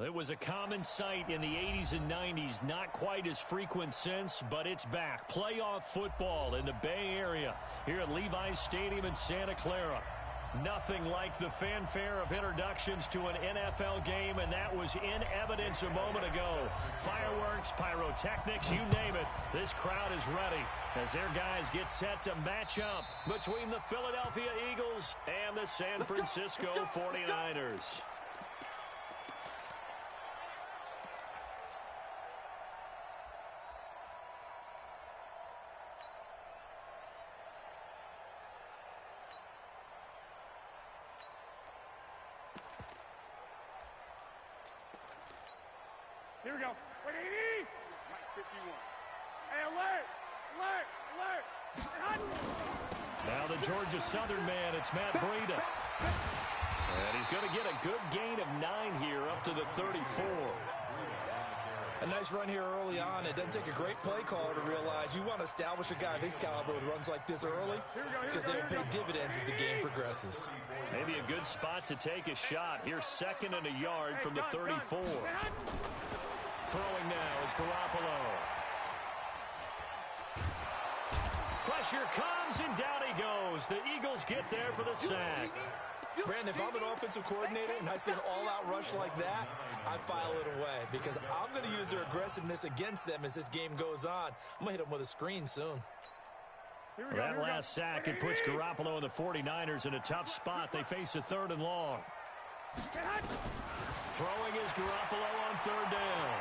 It was a common sight in the 80s and 90s, not quite as frequent since, but it's back. Playoff football in the Bay Area here at Levi's Stadium in Santa Clara. Nothing like the fanfare of introductions to an NFL game, and that was in evidence a moment ago. Fireworks, pyrotechnics, you name it, this crowd is ready as their guys get set to match up between the Philadelphia Eagles and the San Francisco 49ers. Here we go. Wait, 80. Mike 51. Hey, alert! Alert! Alert! Now the Georgia Southern man, it's Matt Breida. And he's going to get a good gain of 9 here up to the 34. A nice run here early on. It doesn't take a great play caller to realize you want to establish a guy of his caliber with runs like this early because they'll pay dividends as the game progresses. Maybe a good spot to take a shot. Here's 2nd and a yard from the 34. Throwing now is Garoppolo. Pressure comes, and down he goes. The Eagles get there for the sack. Brandon, if I'm an offensive coordinator and I see an all-out rush like that, I file it away because I'm going to use their aggressiveness against them as this game goes on. I'm going to hit them with a screen soon. That last sack, it puts Garoppolo and the 49ers in a tough spot. They face a 3rd and long. Throwing is Garoppolo on 3rd down.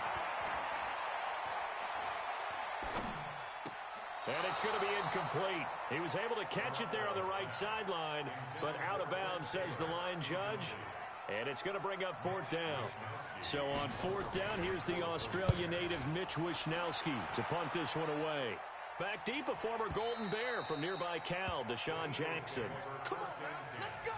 And it's going to be incomplete. He was able to catch it there on the right sideline, but out of bounds, says the line judge. And it's going to bring up 4th down. So on 4th down, here's the Australia native Mitch Wishnowski to punt this one away. Back deep, a former Golden Bear from nearby Cal, Deshaun Jackson. Come on, let's go.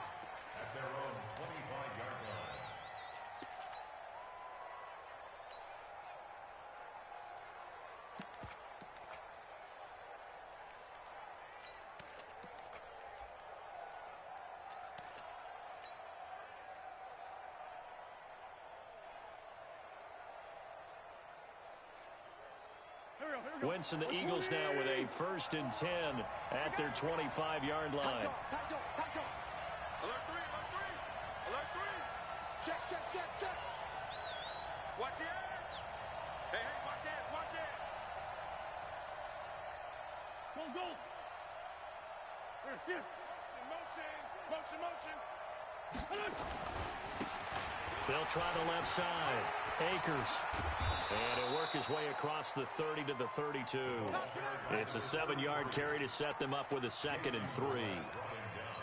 Wentz and the Eagles now with a 1st and 10 at their 25-yard line. Alert 3, alert 3. Check. Watch the air. Hey, watch it. Go. Motion. They'll try the left side. Akers. And he'll work his way across the 30 to the 32. It's a 7-yard carry to set them up with a 2nd and 3.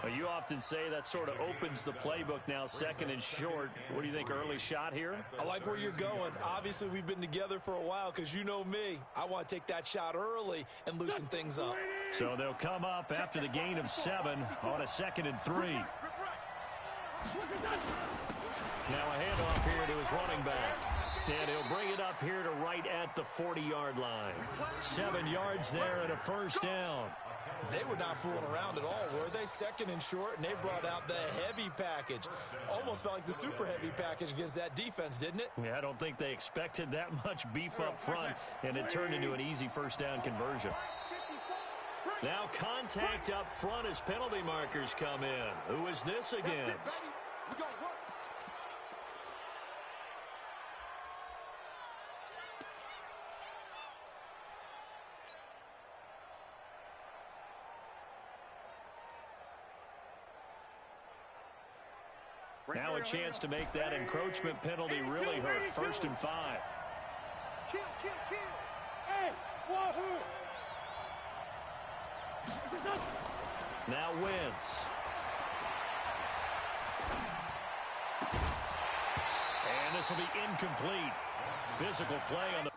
Well, you often say that sort of opens the playbook now, 2nd and short. What do you think, early shot here? I like where you're going. Obviously, we've been together for a while because you know me. I want to take that shot early and loosen things up. So they'll come up after the gain of 7 on a 2nd and 3. Now a handoff here to his running back. And he'll bring it up here to right at the 40-yard line. 7 yards there and a 1st down. They were not fooling around at all, were they? 2nd and short, and they brought out the heavy package. Almost felt like the super heavy package against that defense, didn't it? Yeah, I don't think they expected that much beef up front, and it turned into an easy 1st down conversion. Now contact up front as penalty markers come in. Who is this against? Now a chance to make that encroachment penalty really hurt. 1st and 5. Kill. Hey, wahoo! Now Wentz. And this will be incomplete. Physical play on the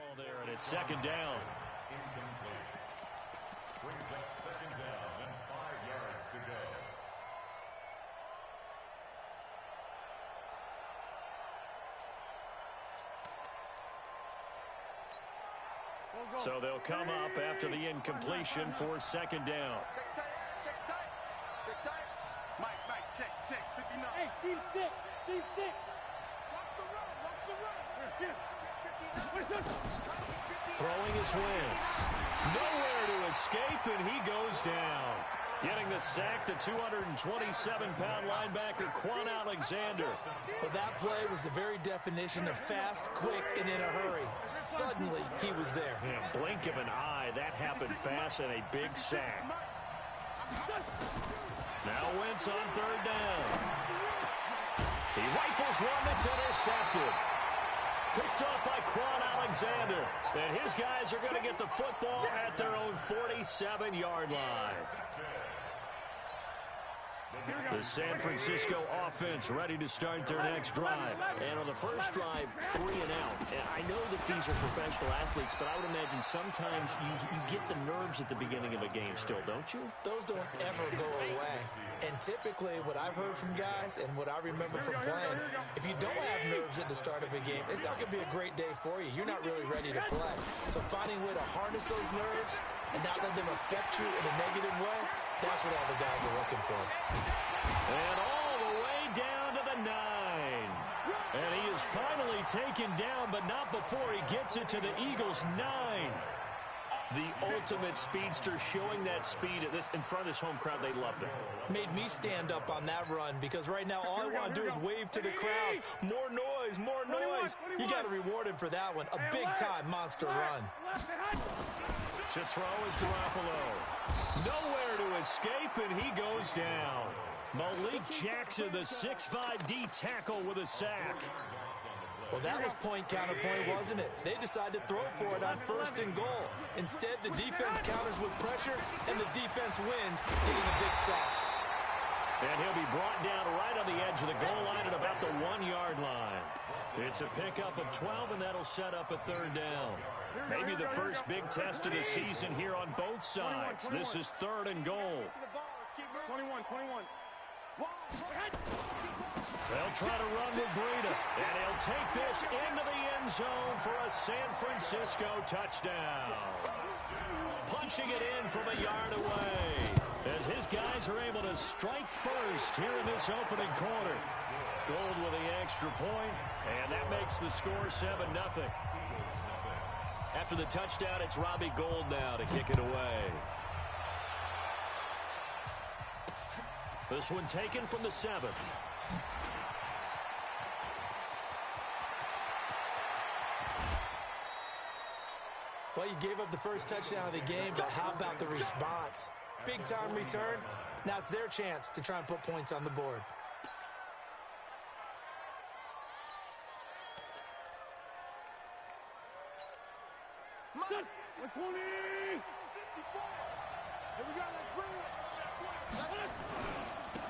ball there, and it's second down. Incomplete. Brings up second down and 5 yards to go. So they'll come up after the incompletion for second down. Check tight. Check tight. Check tight. Mike, check. 59. Hey, Steve 6. Steve 6. Watch the run. Throwing his wins. Nowhere to escape, and he goes down. Getting the sack, the 227-pound linebacker, Quan Alexander. Well, that play was the very definition of fast, quick, and in a hurry. Suddenly, he was there. Yeah, blink of an eye, that happened fast, and a big sack. Now Wentz on third down. He rifles one that's intercepted. Picked off by Quan Alexander. And his guys are going to get the football at their own 47-yard line. The San Francisco offense ready to start their next drive. And on the first drive, 3 and out. And I know that these are professional athletes, but I would imagine sometimes you get the nerves at the beginning of a game still, don't you? Those don't ever go away. And typically, what I've heard from guys and what I remember from playing, if you don't have nerves at the start of a game, it's not going to be a great day for you. You're not really ready to play. So finding a way to harness those nerves and not let them affect you in a negative way, that's what all the guys are looking for. And all the way down to the 9. And he is finally taken down, but not before he gets it to the Eagles' 9. The ultimate speedster, showing that speed in front of this home crowd. They love it. Made me stand up on that run because right now all I want to do is wave to the crowd. More noise, more noise. You got to reward him for that one. A big-time monster run. To throw is Garoppolo. Nowhere to escape, and he goes down. Malik Jackson, the 6'5" D tackle with a sack. Well, that was point counterpoint, wasn't it? They decided to throw for it on 1st and goal. Instead, the defense counters with pressure, and the defense wins, getting a big sack. And he'll be brought down right on the edge of the goal line at about the 1-yard line. It's a pickup of 12, and that'll set up a third down. Maybe the first big test of the season here on both sides. This is 3rd and goal. 21. They'll try to run with Breida, and he'll take this into the end zone for a San Francisco touchdown. Punching it in from a yard away as his guys are able to strike first here in this opening quarter. Gold with the extra point, and that makes the score 7-0. After the touchdown, it's Robbie Gould now to kick it away. This one taken from the 7. Well, you gave up the first touchdown of the game, but how about the response? Big-time return. Now it's their chance to try and put points on the board.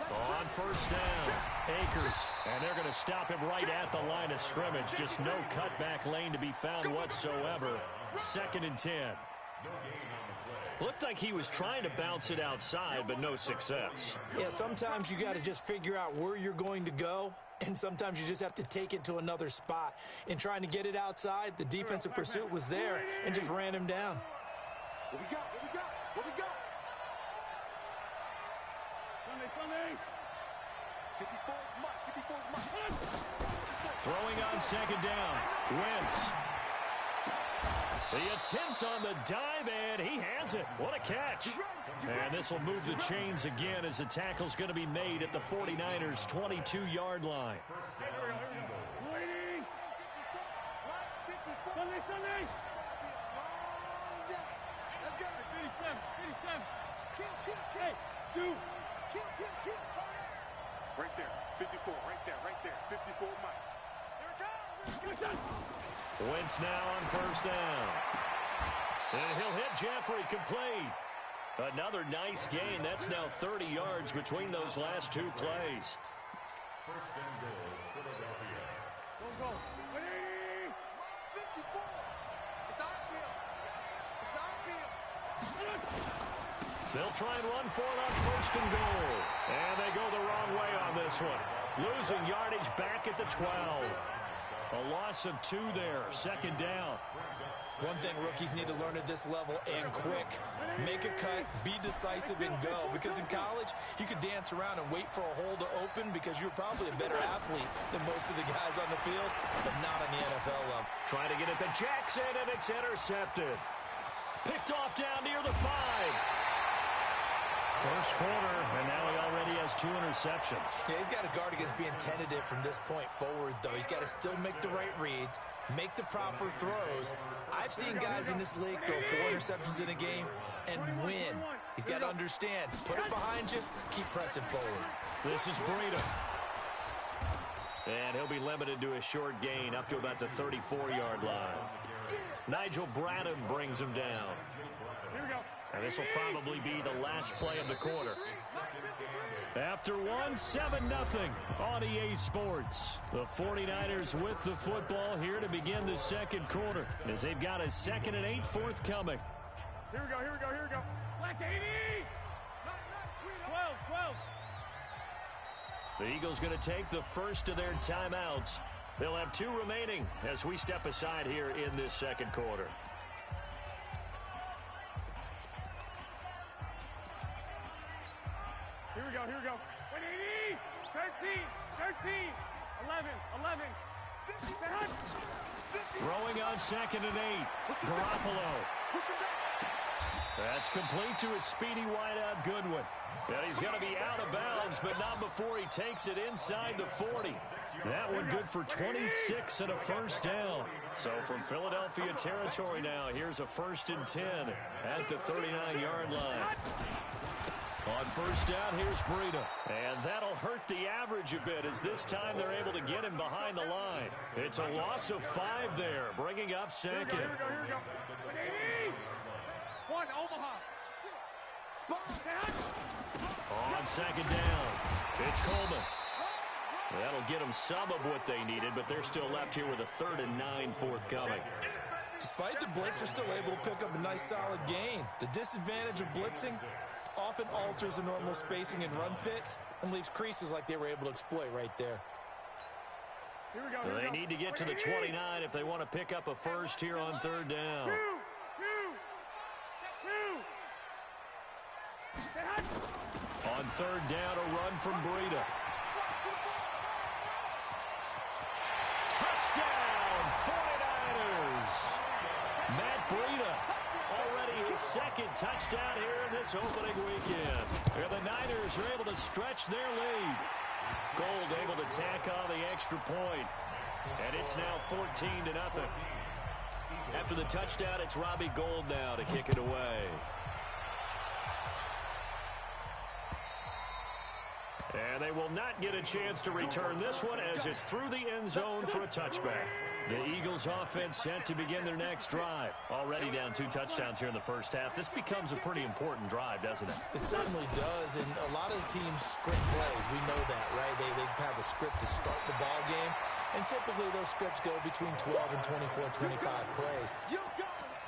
On first down, Akers, and they're going to stop him right at the line of scrimmage. Just no cutback lane to be found whatsoever. 2nd and 10. Looked like he was trying to bounce it outside, but no success. Yeah, sometimes you got to just figure out where you're going to go, and sometimes you just have to take it to another spot. In trying to get it outside, the defensive pursuit was there and just ran him down. What we got? Sunday. 54 Mike. Throwing on 2nd down, Wentz. The attempt on the dive, and he has it. What a catch. And this will move the chains again as the tackle's going to be made at the 49ers' 22-yard line. Sunday. Let's go. 87. Kill. Shoot. Kill. Right there. 54. Right there. 54 Mike. Wentz now on first down. And he'll hit Jeffrey complete. Another nice gain. That's now 30 yards between those last 2 plays. 1st and goal, Philadelphia. Go. 54. They'll try and run for it on first and goal. And they go the wrong way on this one. Losing yardage back at the 12. A loss of 2 there. Second down. One thing rookies need to learn at this level, and quick. Make a cut, be decisive, and go. Because in college, you could dance around and wait for a hole to open because you're probably a better athlete than most of the guys on the field, but not on the NFL level. Trying to get it to Jackson, and it's intercepted. Picked off down near the 5. First quarter, and now he already has 2 interceptions. Yeah, he's got to guard against being tentative from this point forward, though. He's got to still make the right reads, make the proper throws. I've seen guys in this league throw 4 interceptions in a game and win. He's got to understand, put it behind you, keep pressing forward. This is Breida. And he'll be limited to a short gain up to about the 34-yard line. Nigel Bradham brings him down. Here we go. And this will probably be the last play of the quarter. After 1, 7-0 on EA Sports. The 49ers with the football here to begin the second quarter as they've got a 2nd and 8 forthcoming. Here we go, here we go, here we go. Black 80! 12, 12. The Eagles going to take the first of their timeouts. They'll have 2 remaining as we step aside here in this second quarter. Here we go, here we go. 180! 13, 13, 11, 11. Throwing on 2nd and 8. Garoppolo. That's complete to a speedy wideout Goodwin. And he's going to be out of bounds, but not before he takes it inside the 40. That one good for 26 and a first down. So from Philadelphia territory now, here's a 1st and 10 at the 39-yard line. On first down, here's Breida. And that'll hurt the average a bit as this time they're able to get him behind the line. It's a loss of 5 there, bringing up 2nd. Here we go, here we go. 180! 1, Omaha. On 2nd down, it's Coleman. That'll get them some of what they needed, but they're still left here with a 3rd and 9 forthcoming. Despite the blitz, they're still able to pick up a nice solid gain. The disadvantage of blitzing often alters the normal spacing and run fits and leaves creases like they were able to exploit right there. Here we go, here we They go. need to get to the 29 if they want to pick up a first here on 3rd down. 2, 2, 2. On 3rd down, a run from Breida. Touchdown, 49ers! Matt Breida, already his 2nd touchdown here in this opening weekend. And the Niners are able to stretch their lead. Gold able to tack on the extra point. And it's now 14-0. After the touchdown, it's Robbie Gould now to kick it away. And they will not get a chance to return this one as it's through the end zone for a touchback. The Eagles offense set to begin their next drive. Already down 2 touchdowns here in the first half. This becomes a pretty important drive, doesn't it? It certainly does, and a lot of the teams script plays. We know that, right? They have a script to start the ball game, and typically those scripts go between 12 and 24, 25 plays.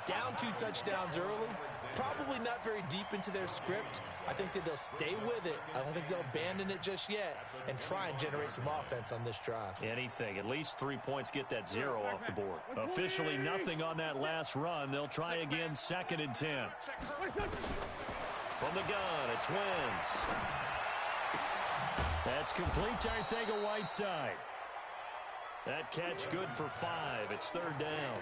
Down 2 touchdowns early, probably not very deep into their script. I think that they'll stay with it. I don't think they'll abandon it just yet and try and generate some offense on this drive. Anything. At least 3 points get that 0 off the board. Officially nothing on that last run. They'll try again 2nd and 10. From the gun, it's Wentz. That's complete to Arcega-Whiteside. That catch good for 5. It's 3rd down.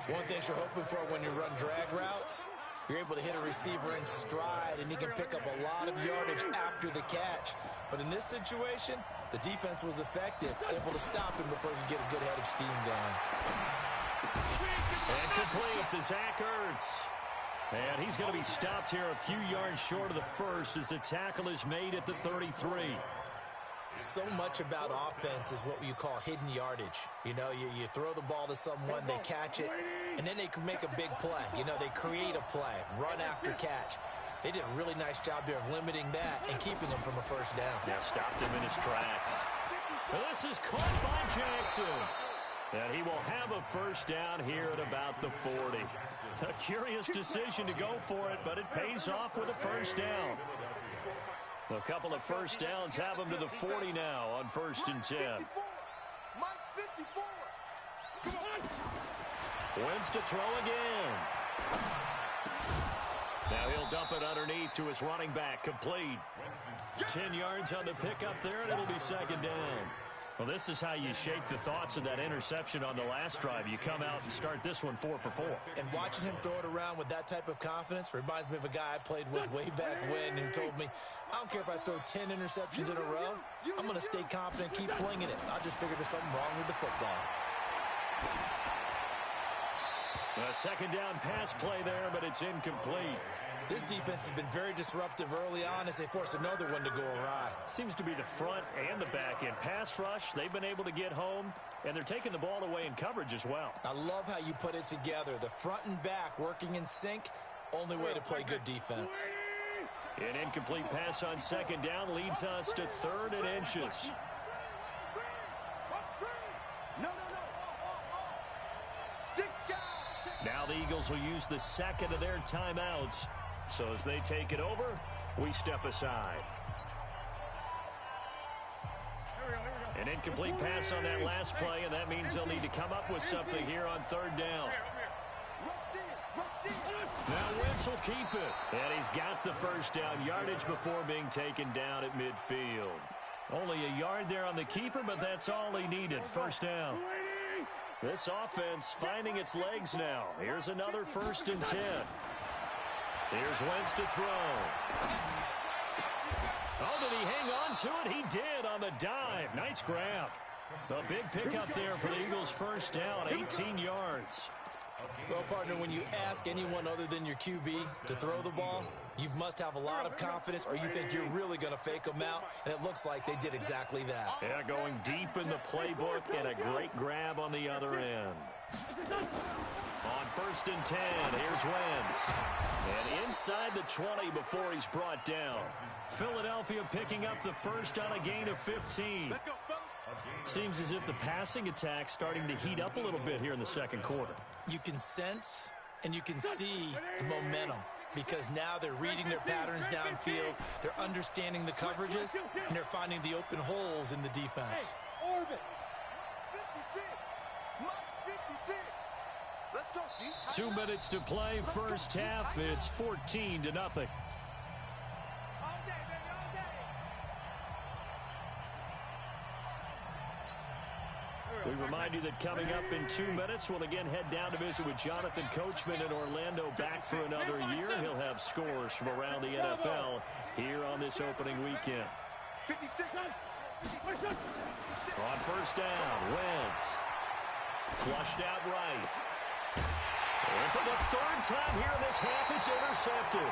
One thing you're hoping for when you run drag routes, you're able to hit a receiver in stride, and he can pick up a lot of yardage after the catch. But in this situation, the defense was effective, able to stop him before he could get a good head of steam going. And complete to Zach Ertz. And he's going to be stopped here a few yards short of the first as the tackle is made at the 33. So much about offense is what you call hidden yardage. You know, you throw the ball to someone, they catch it, and then they can make a big play. You know, they create a play, run after catch. They did a really nice job there of limiting that and keeping him from a first down. Yeah, stopped him in his tracks. Well, this is caught by Jackson. And he will have a first down here at about the 40. A curious decision to go for it, but it pays off with a first down. A couple of first downs have him to the 40 now on 1st and 10. Wins to throw again. Now he'll dump it underneath to his running back. Complete. 10 yards on the pickup there, and it'll be 2nd down. Well, this is how you shake the thoughts of that interception on the last drive. You come out and start this one 4 for 4. And watching him throw it around with that type of confidence reminds me of a guy I played with way back when who told me, I don't care if I throw 10 interceptions in a row. I'm going to stay confident, keep flinging it. I just figured there's something wrong with the football. A 2nd down pass play there, but it's incomplete. This defense has been very disruptive early on as they force another one to go awry. Seems to be the front and the back end. Pass rush, they've been able to get home, and they're taking the ball away in coverage as well. I love how you put it together. The front and back working in sync, only way to play good defense. An incomplete pass on 2nd down leads us to 3rd and inches. Now the Eagles will use the 2nd of their timeouts. So as they take it over, we step aside. An incomplete pass on that last play, and that means they'll need to come up with something here on 3rd down. Now Wentz will keep it. And he's got the first down yardage before being taken down at midfield. Only a yard there on the keeper, but that's all he needed. First down. This offense finding its legs now. Here's another 1st and 10. Here's Wentz to throw. Oh, did he hang on to it? He did on the dive. Nice grab. A big pickup there for the Eagles' first down, 18 yards. Well, partner, when you ask anyone other than your QB to throw the ball, you must have a lot of confidence or you think you're really going to fake them out, and it looks like they did exactly that. Yeah, going deep in the playbook and a great grab on the other end. On 1st and 10, here's Wentz. And inside the 20 before he's brought down. Philadelphia picking up the first on a gain of 15. Seems as if the passing attack's starting to heat up a little bit here in the 2nd quarter. You can sense and you can see the momentum because now they're reading their patterns downfield, they're understanding the coverages, and they're finding the open holes in the defense. 2 minutes to play, first half. It's 14-0. We remind you that coming up in 2 minutes, we'll again head down to visit with Jonathan Coachman in Orlando, back for another year. He'll have scores from around the NFL here on this opening weekend. On 1st down, Wentz. Flushed out right. And for the 3rd time here in this half, it's intercepted.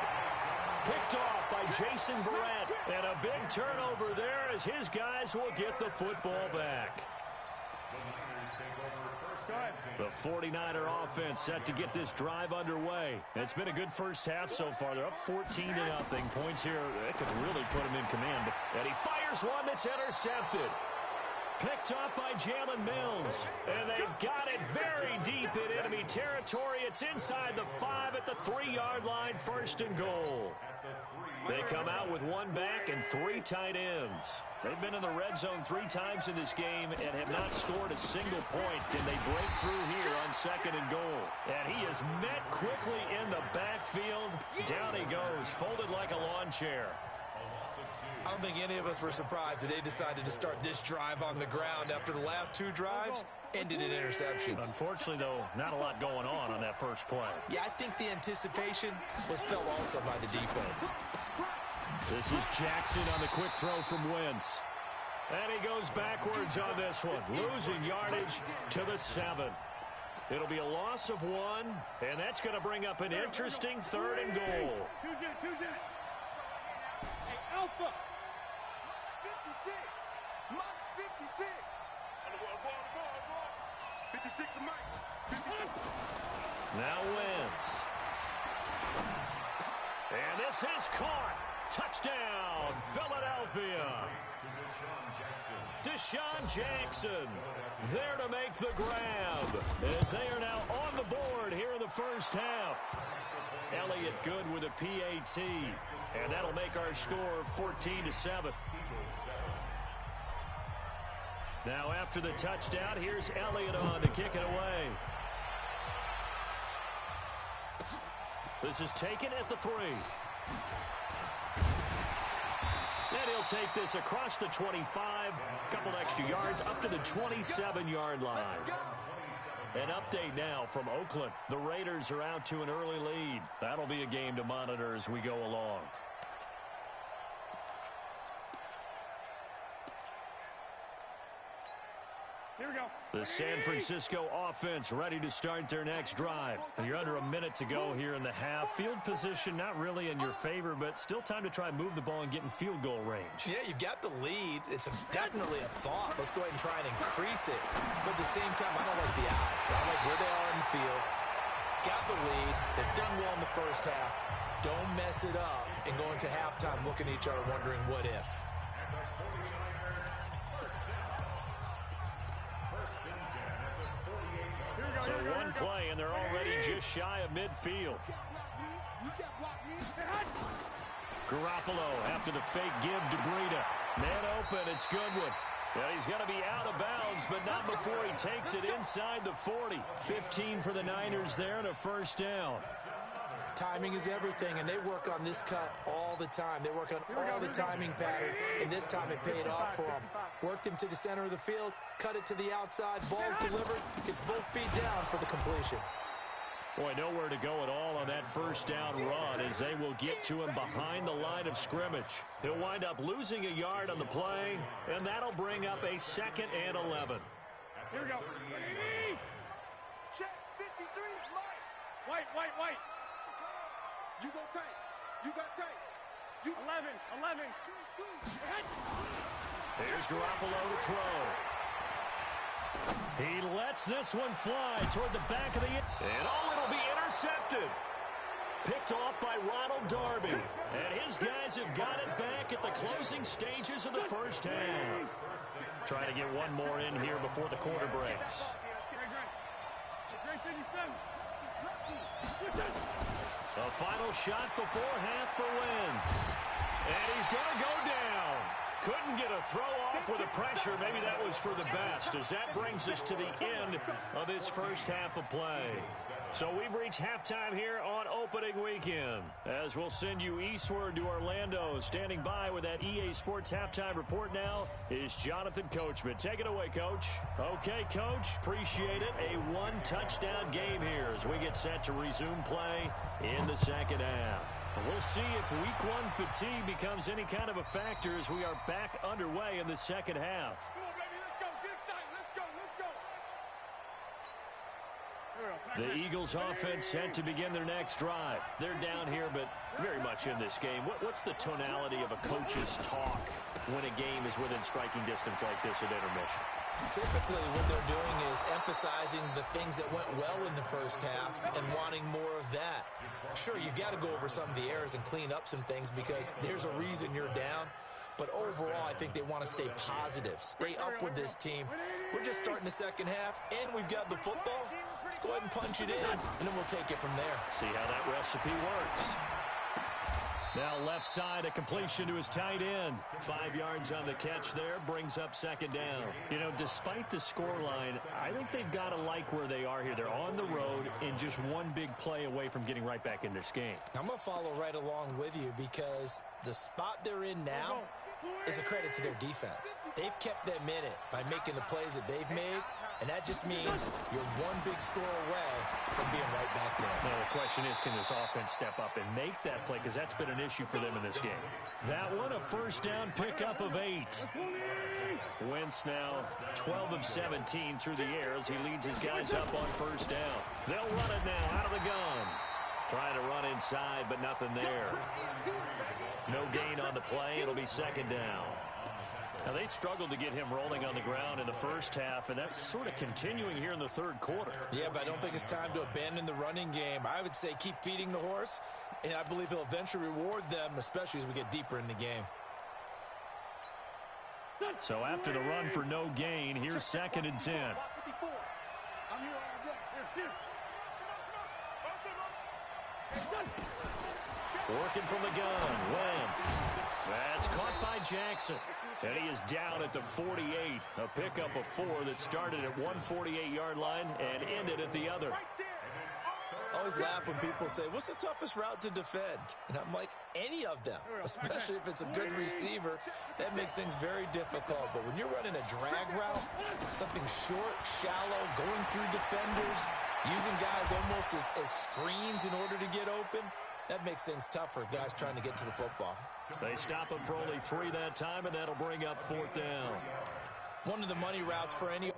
Picked off by Jason Verrett. And a big turnover there as his guys will get the football back. The 49er offense set to get this drive underway. It's been a good first half so far. They're up 14-0. Points here, that could really put him in command. And he fires one that's intercepted. Picked up by Jalen Mills. And they've got it very deep in enemy territory. It's inside the 5 at the 3-yard line. 1st and goal. They come out with 1 back and 3 tight ends. They've been in the red zone 3 times in this game and have not scored a single point. Can they break through here on 2nd and goal? And he is met quickly in the backfield. Down he goes, folded like a lawn chair. I don't think any of us were surprised that they decided to start this drive on the ground after the last 2 drives ended in interceptions. Unfortunately, though, not a lot going on that first play. Yeah, I think the anticipation was felt also by the defense. This is Jackson on the quick throw from Wentz. And he goes backwards on this one, losing yardage to the 7. It'll be a loss of 1, and that's going to bring up an interesting 3rd and goal. Hey, Alpha. 56. Mike's 56. 56 to Mike. 56. Now Wentz. And this is caught. Touchdown, Philadelphia. Deshaun Jackson there to make the grab as they are now on the board here in the first half. Elliott good with a PAT, and that'll make our score 14-7. Now after the touchdown, here's Elliott on to kick it away. This is taken at the 3. And he'll take this across the 25, a couple extra yards, up to the 27-yard line. An update now from Oakland. The Raiders are out to an early lead. That'll be a game to monitor as we go along. Here we go. The San Francisco offense ready to start their next drive. And you're under a minute to go here in the half. Field position not really in your favor, but still time to try and move the ball and get in field goal range. Yeah, you've got the lead. It's definitely a thought. Let's go ahead and try and increase it. But at the same time, I don't like the odds. I like where they are in the field. Got the lead. They've done well in the first half. Don't mess it up and go into halftime looking at each other wondering what if. So one play, and they're already just shy of midfield. Garoppolo after the fake give to Breida. Man open, it's Goodwin. Well, he's going to be out of bounds, but not before he takes it inside the 40. 15 for the Niners there and a first down. Timing is everything, and they work on this cut all the time. They work on all the timing patterns, and this time it paid off for them. Worked him to the center of the field, cut it to the outside, ball's delivered. It's both feet down for the completion. Boy, nowhere to go at all on that first down run as they will get to him behind the line of scrimmage. He'll wind up losing a yard on the play, and that'll bring up a 2nd and 11. Here we go. Check 53, Mike. White. You go tight. You got tight. 11. Here's Garoppolo to throw. He lets this one fly toward the back of the end. And it'll be intercepted. Picked off by Ronald Darby. And his guys have got it back at the closing stages of the first half. Trying to get one more in here before the quarter breaks. The final shot before half for Wentz. And he's going to go down. Couldn't get a throw off with the pressure. Maybe that was for the best, as that brings us to the end of this first half of play. So we've reached halftime here on opening weekend, as we'll send you eastward to Orlando. Standing by with that EA Sports halftime report now is Jonathan Coachman. Take it away, Coach. Okay, Coach, appreciate it. A one-touchdown game here as we get set to resume play in the second half. We'll see if week one fatigue becomes any kind of a factor as we are back underway in the second half. Come on, baby, let's go. Get tight. Let's go. The Eagles offense set to begin their next drive. They're down here, but very much in this game. What's the tonality of a coach's talk when a game is within striking distance like this at intermission? Typically, what they're doing is emphasizing the things that went well in the first half and wanting more of that. Sure, you've got to go over some of the errors and clean up some things because there's a reason you're down. But overall, I think they want to stay positive, stay up with this team. We're just starting the second half, and we've got the football. Let's go ahead and punch it in, and then we'll take it from there. See how that recipe works. Now left side, a completion to his tight end. 5 yards on the catch there, brings up second down. You know, despite the scoreline, I think they've got to like where they are here. They're on the road and just one big play away from getting right back in this game. I'm going to follow right along with you because the spot they're in now is a credit to their defense. They've kept them in it by making the plays that they've made, and that just means you're one big score away from being right back there. Now, the question is, can this offense step up and make that play? Because that's been an issue for them in this game. That one, a first down pickup of 8. Wentz now 12 of 17 through the air as he leads his guys up on first down. They'll run it now out of the gun. Trying to run inside, but nothing there. No gain on the play. It'll be second down. Now, they struggled to get him rolling on the ground in the first half, and that's sort of continuing here in the third quarter. Yeah, but I don't think it's time to abandon the running game. I would say keep feeding the horse, and I believe he'll eventually reward them, especially as we get deeper in the game. So after the run for no gain, here's 2nd and 10. Working from the gun, Wentz. That's caught by Jackson. And he is down at the 48. A pickup of 4 that started at one 48-yard line and ended at the other. I always laugh when people say, what's the toughest route to defend? And I'm like, any of them, especially if it's a good receiver. That makes things very difficult. But when you're running a drag route, something short, shallow, going through defenders, using guys almost as screens in order to get open, that makes things tough for guys trying to get to the football. They stop him for only 3 that time, and that'll bring up 4th down. One of the money routes for any...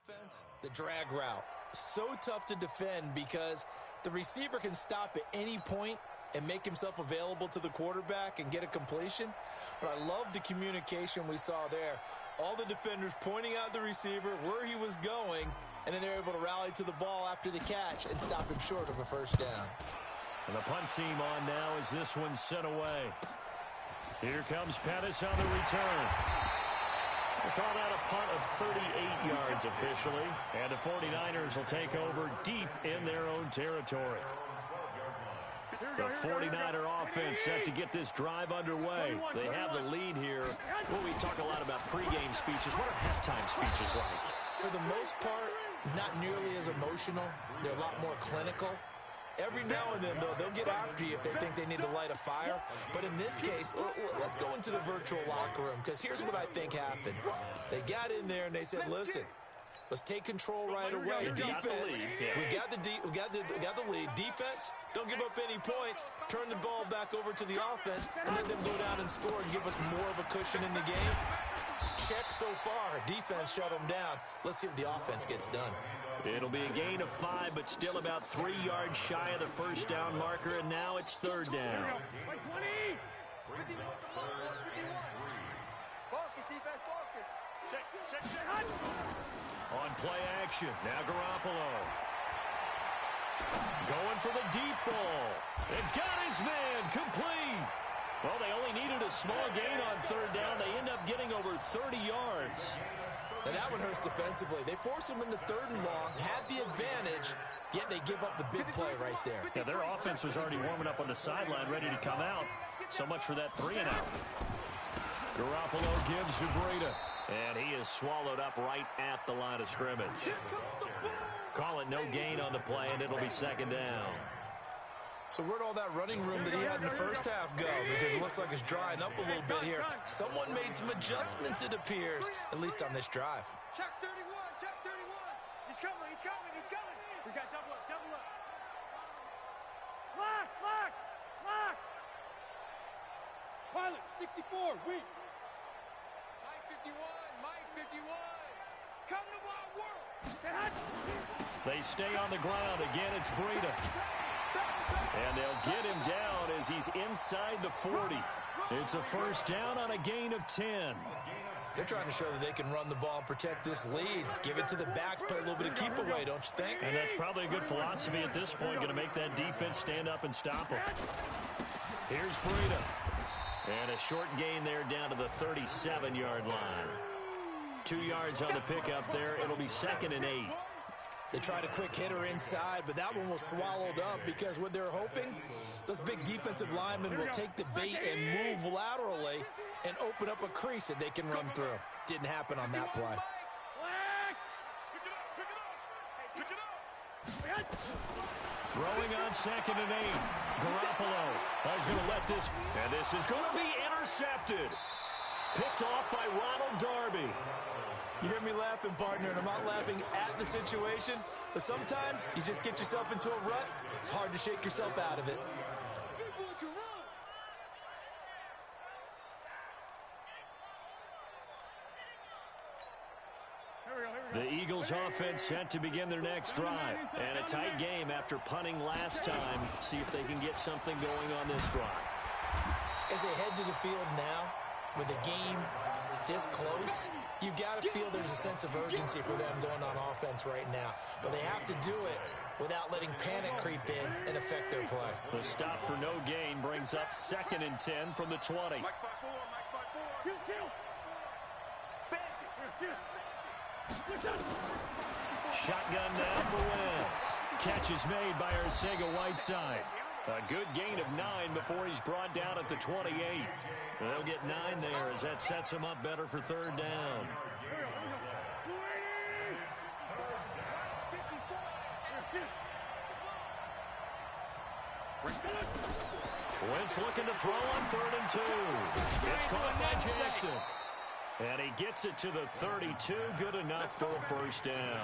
Offense, the drag route. So tough to defend because the receiver can stop at any point and make himself available to the quarterback and get a completion. But I love the communication we saw there. All the defenders pointing out the receiver, where he was going, and then they're able to rally to the ball after the catch and stop him short of a 1st down. And the punt team on now as this one's sent away. Here comes Pettis on the return. We'll call that a punt of 38 yards officially. And the 49ers will take over deep in their own territory. The 49er offense set to get this drive underway. They have the lead here. Well, we talk a lot about pregame speeches. What are halftime speeches like? For the most part, not nearly as emotional. They're a lot more clinical. Every now and then, though, they'll get after you if they think they need to light a fire. But in this case, let's go into the virtual locker room, because here's what I think happened. They got in there and they said, listen, let's take control right away. Defense, we got the lead. Defense, don't give up any points. Turn the ball back over to the offense and let them go down and score and give us more of a cushion in the game. Check so far. Defense shut them down. Let's see if the offense gets done. It'll be a gain of 5, but still about 3 yards shy of the 1st down marker, and now it's 3rd down. Focus, defense, focus. Check. On play action, now Garoppolo. Going for the deep ball. They've got his man complete. Well, they only needed a small gain on 3rd down. They end up getting over 30 yards. And that one hurts defensively. They force him into 3rd and long, had the advantage, yet they give up the big play right there. Yeah, their offense was already warming up on the sideline, ready to come out. So much for that 3-and-out. Garoppolo gives to Breida, and he is swallowed up right at the line of scrimmage. Call it no gain on the play, and it'll be 2nd down. So where'd all that running room that he had in the 1st half go? Because it looks like it's drying up a little bit here. Someone made some adjustments, it appears, at least on this drive. Check 31, check 31. He's coming. We got double up. Lock. Pilot, 64, weak. Mike 51. Come to my world. They stay on the ground. Again, it's Breida. And they'll get him down as he's inside the 40. It's a 1st down on a gain of 10. They're trying to show that they can run the ball and protect this lead. Give it to the backs, play a little bit of keep away, don't you think? And that's probably a good philosophy at this point, going to make that defense stand up and stop them. Here's Breida. And a short gain there down to the 37-yard line. 2 yards on the pickup there. It'll be 2nd and 8. They tried a quick hitter inside, but that one was swallowed up because what they're hoping, those big defensive linemen will take the bait and move laterally and open up a crease that they can run through. Didn't happen on that play. Throwing on 2nd and 8. Garoppolo is going to let this, and this is going to be intercepted. Picked off by Ronald Darby. You hear me laughing, partner, and I'm not laughing at the situation, but sometimes you just get yourself into a rut. It's hard to shake yourself out of it. The Eagles offense set to begin their next drive. And a tight game after punting last time. See if they can get something going on this drive. As they head to the field now, with the game this close, you've got to feel there's a sense of urgency for them going on offense right now. But they have to do it without letting panic creep in and affect their play. The stop for no gain brings up 2nd and 10 from the 20. Shotgun now for Wentz. Catch is made by Arcega-Whiteside. A good gain of 9 before he's brought down at the 28. They'll get 9 there as that sets him up better for 3rd down. Wentz looking to throw on 3rd and 2. It's caught by Jackson. And he gets it to the 32. Good enough for a 1st down.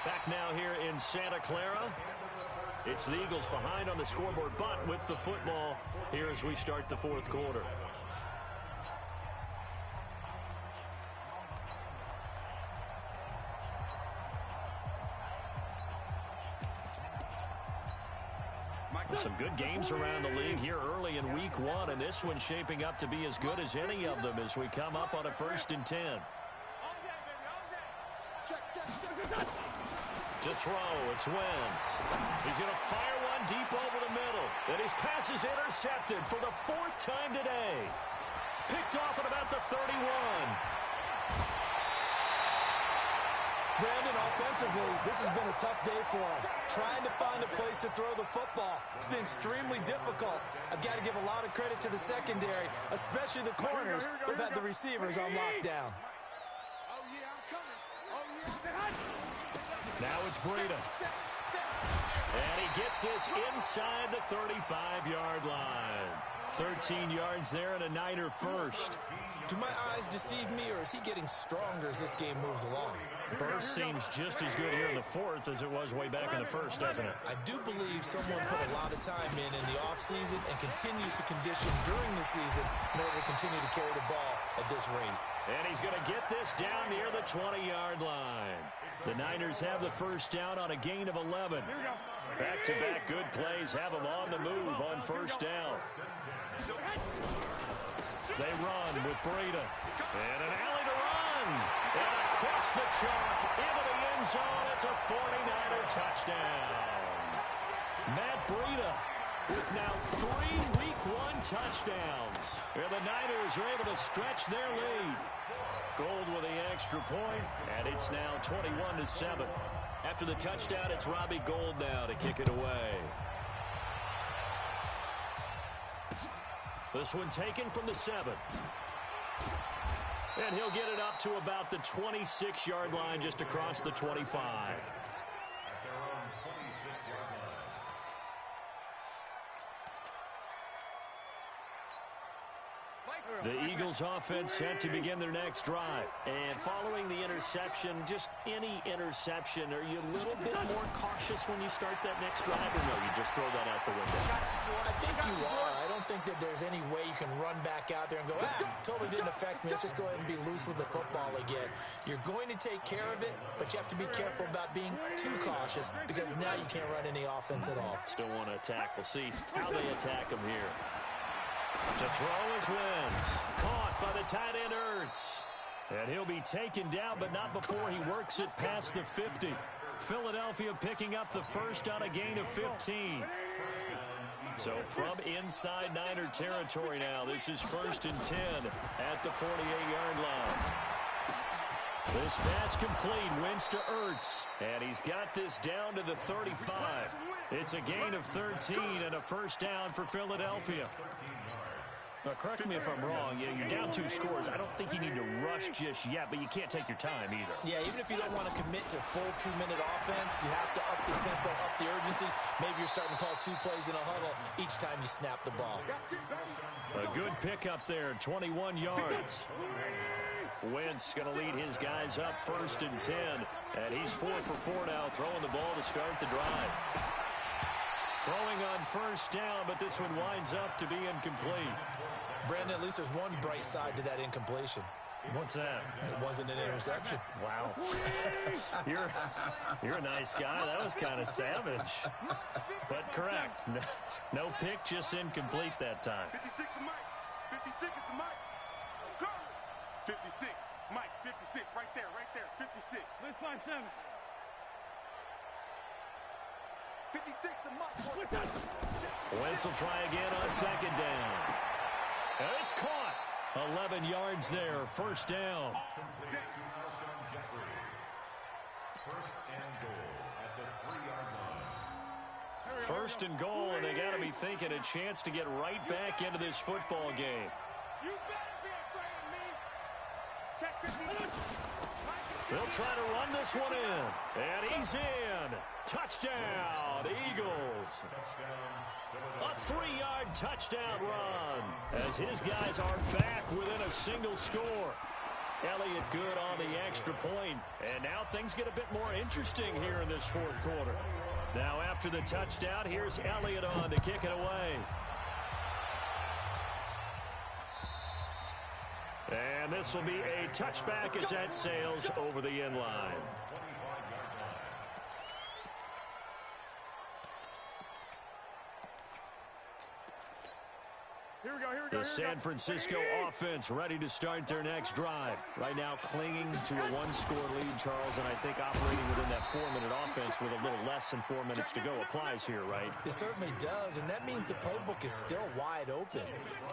Back now here in Santa Clara. It's the Eagles behind on the scoreboard, but with the football here as we start the 4th quarter. Some good games around the league here early in week 1, and this one's shaping up to be as good as any of them as we come up on a 1st and 10. To throw, it's Wentz. He's going to fire one deep over the middle. And his pass is intercepted for the 4th time today. Picked off at about the 31. Brandon, offensively, this has been a tough day for him. Trying to find a place to throw the football. It's been extremely difficult. I've got to give a lot of credit to the secondary, especially the corners who've had the receivers on lockdown. Now it's Breida. And he gets this inside the 35-yard line. 13 yards there and a Niner first. Do my eyes deceive me, or is he getting stronger as this game moves along? Burst seems just as good here in the 4th as it was way back in the 1st, doesn't it? I do believe someone put a lot of time in the offseason and continues to condition during the season in order to continue to carry the ball at this rate. And he's going to get this down near the 20-yard line. The Niners have the 1st down on a gain of 11. Back-to-back good plays have them on the move on 1st down. They run with Breida. And an alley to run. And across the chalk into the end zone. It's a 49er touchdown. Matt Breida with now 3 Week 1 touchdowns. And the Niners are able to stretch their lead. Gold with the extra point, and it's now 21-7. After the touchdown, it's Robbie Gould now to kick it away. This one taken from the 7. And he'll get it up to about the 26-yard line just across the 25. The Eagles offense set to begin their next drive. And following the interception, just any interception, are you a little bit more cautious when you start that next drive, or no, you just throw that out the window? I think you are. I don't think that there's any way you can run back out there and go, totally didn't affect me. Let's just go ahead and be loose with the football again. You're going to take care of it, but you have to be careful about being too cautious because now you can't run any offense at all. Still want to attack. We'll see how they attack him here. To throw is Wentz. Caught by the tight end, Yr2. And he'll be taken down, but not before he works it past the 50. Philadelphia picking up the first on a gain of 15. So from inside Niner territory now, this is 1st and 10 at the 48-yard line. This pass complete, wins to Yr2, and he's got this down to the 35. It's a gain of 13 and a first down for Philadelphia. Now, correct me if I'm wrong. Yeah, you're down 2 scores. I don't think you need to rush just yet, but you can't take your time either. Yeah, even if you don't want to commit to full 2-minute offense, you have to up the tempo, up the urgency. Maybe you're starting to call 2 plays in a huddle each time you snap the ball. A good pickup there, 21 yards. Wentz going to lead his guys up 1st and 10, and he's 4 for 4 now, throwing the ball to start the drive. Throwing on first down, but this one winds up to be incomplete. Brandon, at least there's one bright side to that incompletion. What's that? It wasn't an interception. Wow. You're a nice guy. That was kind of savage. But correct. No pick, just incomplete that time. 56 to Mike. 56 is the Mike. 56. Mike, 56. Right there, right there. 56. Let's find 7. 56 to Mike. Wentz will try again on 2nd down. And it's caught. 11 yards there, first down. First and goal, and they got to be thinking a chance to get right back into this football game. You better be afraid of me. Check 15. They'll try to run this one in, and he's in. Touchdown, Eagles. A 3-yard touchdown run as his guys are back within a single score. Elliott good on the extra point, and now things get a bit more interesting here in this 4th quarter. Now after the touchdown, here's Elliott on to kick it away. And this will be a touchback as that sails over the end line. The San Francisco offense ready to start their next drive. Right now clinging to a 1-score lead, Charles, and I think operating within that 4-minute offense with a little less than 4 minutes to go applies here, right? It certainly does, and that means the playbook is still wide open.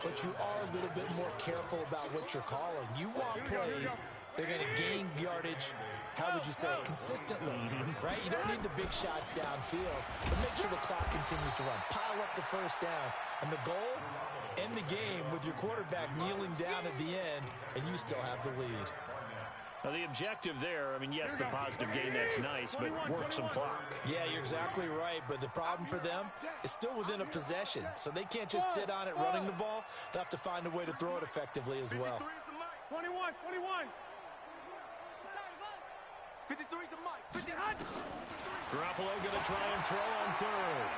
But you are a little bit more careful about what you're calling. You want plays, they're going to gain yardage, how would you say it, consistently, right? You don't need the big shots downfield, but make sure the clock continues to run. Pile up the first downs, and the goal, end the game with your quarterback kneeling down at the end, and you still have the lead. Now, the objective there, I mean, yes, the positive gain, that's nice, but work some clock. Yeah, you're exactly right, but the problem for them is still within a possession, so they can't just sit on it running the ball. They'll have to find a way to throw it effectively as well. 21. 53 to Mike. 50. Garoppolo going to try and throw on 3rd.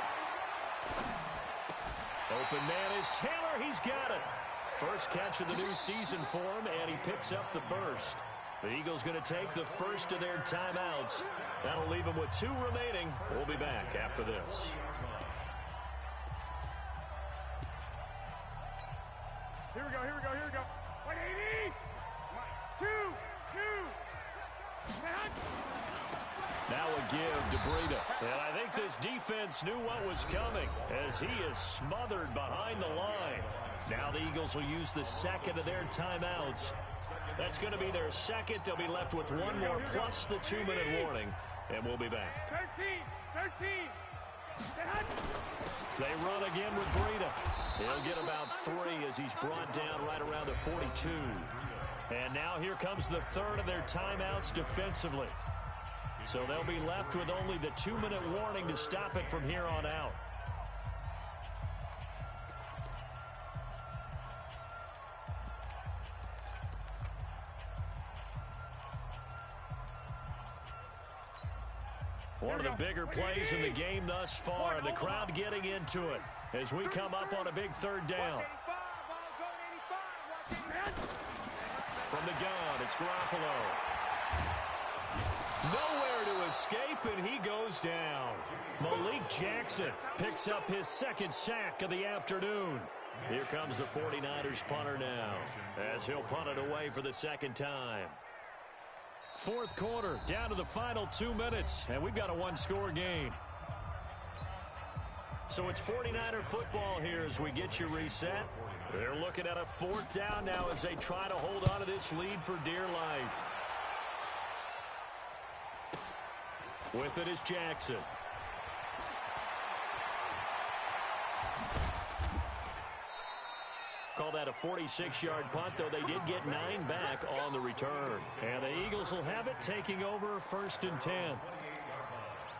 Open man is Taylor. He's got it. First catch of the new season for him, and he picks up the first. The Eagles going to take the first of their timeouts. That'll leave them with 2 remaining. We'll be back after this. Here we go. 180. 2. Now a give to Breida. And I think this defense knew what was coming as he is smothered behind the line. Now the Eagles will use the 2nd of their timeouts. That's going to be their 2nd. They'll be left with 1 more plus the 2-minute warning. And we'll be back. 13. They run again with Breida. He'll get about 3 as he's brought down right around the 42. And now here comes the 3rd of their timeouts defensively. So they'll be left with only the 2-minute warning to stop it from here on out. One of the bigger plays in the game thus far, and the crowd getting into it as we come up on a big 3rd down. From the gun, it's Garoppolo. Nowhere to escape, and he goes down. Malik Jackson picks up his 2nd sack of the afternoon. Here comes the 49ers punter now, as he'll punt it away for the 2nd time. Fourth quarter, down to the final 2 minutes, and we've got a one-score game. So it's 49er football here as we get you reset. They're looking at a fourth down now as they try to hold on to this lead for dear life. With it is Jackson. Call that a 46-yard punt, though they did get 9 back on the return. And the Eagles will have it, taking over 1st and 10.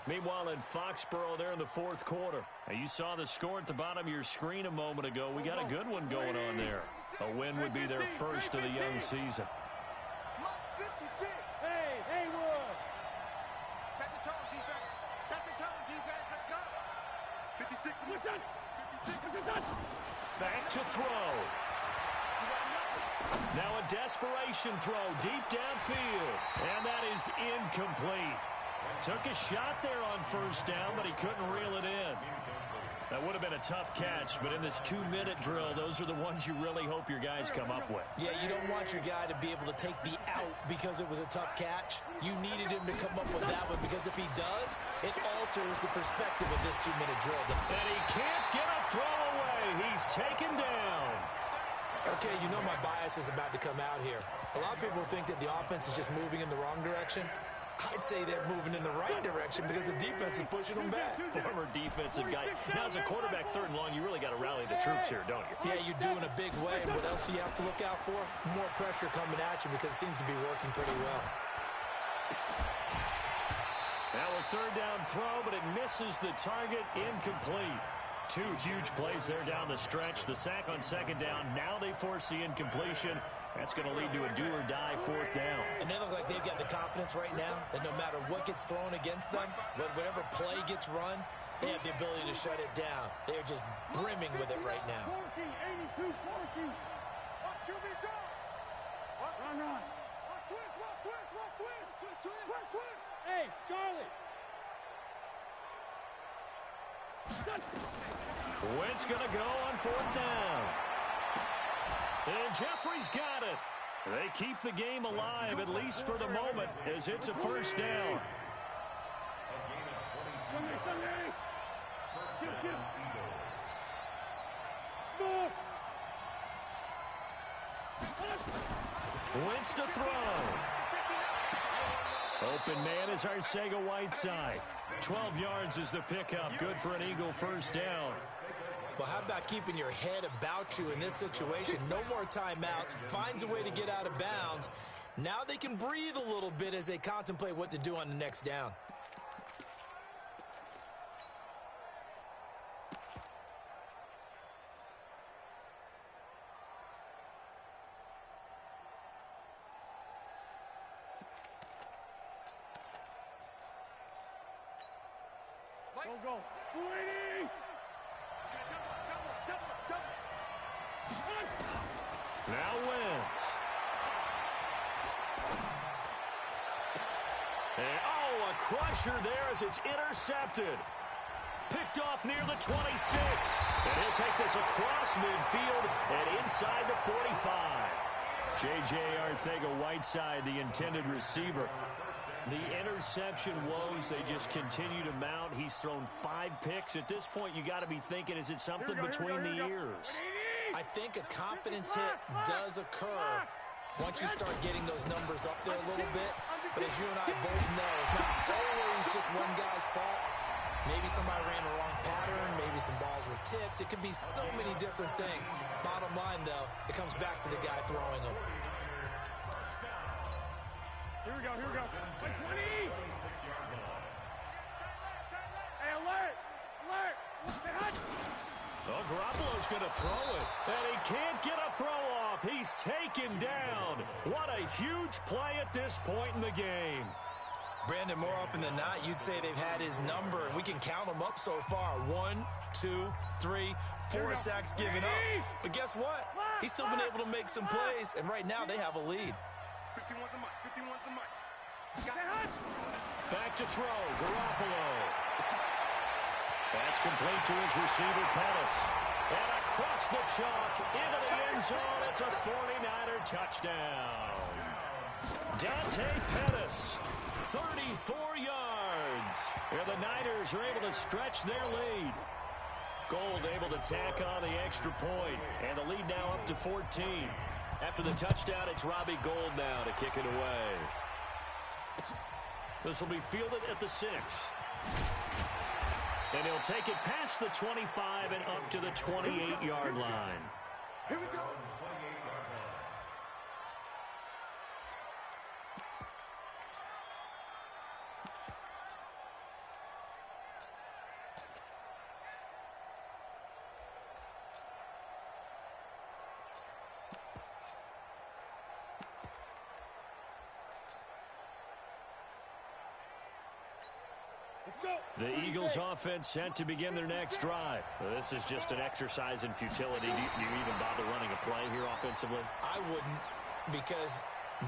Meanwhile, in Foxborough there in the fourth quarter. Now, you saw the score at the bottom of your screen a moment ago. We got a good one going on there. A win would be their first of the young season. Hey, Haywood. Set the tone, defense. Set the tone, defense. Let's go. 56. What's done? 56. Back to throw. Now a desperation throw deep downfield. And that is incomplete. Took a shot there on first down, but he couldn't reel it in. That would have been a tough catch, but in this 2-minute drill, those are the ones you really hope your guys come up with. Yeah, you don't want your guy to be able to take the out because it was a tough catch. You needed him to come up with that one because if he does, it alters the perspective of this 2-minute drill. And he can't get a throw away. He's taken down. Okay, you know my bias is about to come out here. A lot of people think that the offense is just moving in the wrong direction. I'd say they're moving in the right direction because the defense is pushing them back. Former defensive guy. Now, as a quarterback, 3rd and long, you really got to rally the troops here, don't you? Yeah, you do in a big way. And what else do you have to look out for? More pressure coming at you because it seems to be working pretty well. Now a 3rd down throw, but it misses the target. Incomplete. 2 huge plays there down the stretch. The sack on 2nd down. Now they force the incompletion. That's going to lead to a do-or-die 4th down. And they look like they've got the confidence right now that no matter what gets thrown against them, whatever play gets run, they have the ability to shut it down. They're just brimming with it right now. 82, 40. Watch QB drop. Run. Twist. Hey, Charlie. Wentz going to go on 4th down. And Jeffrey's got it. They keep the game alive, at least for the moment, as it's a 1st down. Wentz to throw. Open man is Arcega-Whiteside. 12 yards is the pickup. Good for an Eagle 1st down. Well, how about keeping your head about you in this situation? No more timeouts. Finds a way to get out of bounds. Now they can breathe a little bit as they contemplate what to do on the next down. Go. 280. Now Wentz. And, a crusher there as it's intercepted. Picked off near the 26. And he'll take this across midfield and inside the 45. J.J. Arcega-Whiteside, the intended receiver. The interception woes, they just continue to mount. He's thrown 5 picks. At this point, you got to be thinking, is it something between the ears? I think a confidence hit does occur once you start getting those numbers up there a little bit. But as you and I both know, it's not always just one guy's fault. Maybe somebody ran the wrong pattern. Maybe some balls were tipped. It could be so many different things. Bottom line, though, it comes back to the guy throwing them. Here we go. 20. Hey, alert. Oh, Garoppolo's going to throw it, and he can't get a throw off. He's taken down. What a huge play at this point in the game. Brandon, more often than not, you'd say they've had his number, and we can count them up so far. 1, 2, 3, 4 sacks given up. But guess what? He's still been able to make some plays, and right now they have a lead. 51's the mic. Back to throw, Garoppolo. That's complete to his receiver, Pettis. And across the chalk, into the end zone. It's a 49er touchdown. Dante Pettis, 34 yards. And the Niners are able to stretch their lead. Gold able to tack on the extra point, and the lead now up to 14. After the touchdown, it's Robbie Gould now to kick it away. This will be fielded at the 6. And he'll take it past the 25 and up to the 28-yard line. Here we go. The Eagles offense set to begin their next drive. This is just an exercise in futility. Do you even bother running a play here offensively? I wouldn't, because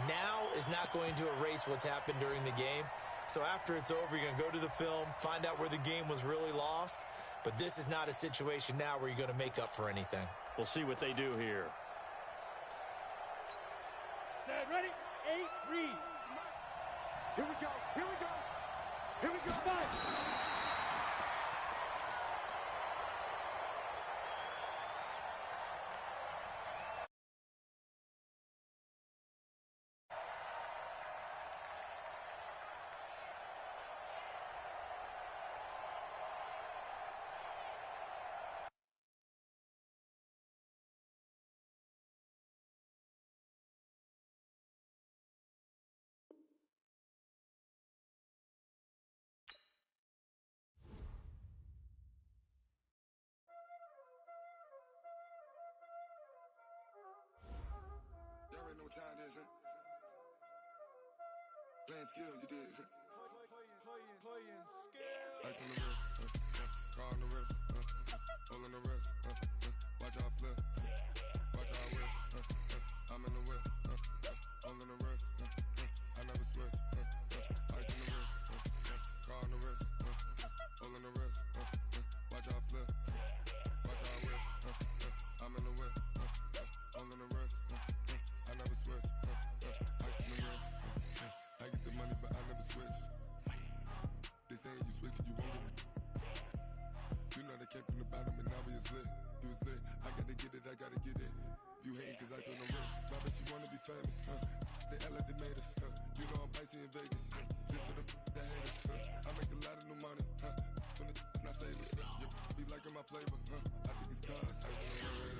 now is not going to erase what's happened during the game. So after it's over, you're going to go to the film, find out where the game was really lost. But this is not a situation now where you're going to make up for anything. We'll see what they do here. Set, ready, 8, read. Here we go. Here we go. Here we go. 5. Y'all already know what time it is, huh? Playing skills, you did. Playing skills. Ice on the wrist, car on the wrist, hole on the wrist, watch out flip, watch out whip, I'm in the whip, hole on the wrist, I never switch, ice on the wrist, car on the wrist, hole on the wrist, watch out flip, watch out whip, I'm in the whip, hole on the wrist, I never switch, ice on the wrist, I get the money but I never switch. They saying you switch it, you won't get it. You know they came from the bottom and now we is lit. You was lit, I gotta get it, I gotta get it. You hating cause ice on the wrist. My bitch, you wanna be famous, They act like they made us, You know I'm icy in Vegas, This for the that hate us, I make a lot of new money, When it's not savers, You be liking my flavor, I think it's cause ice on the wrist.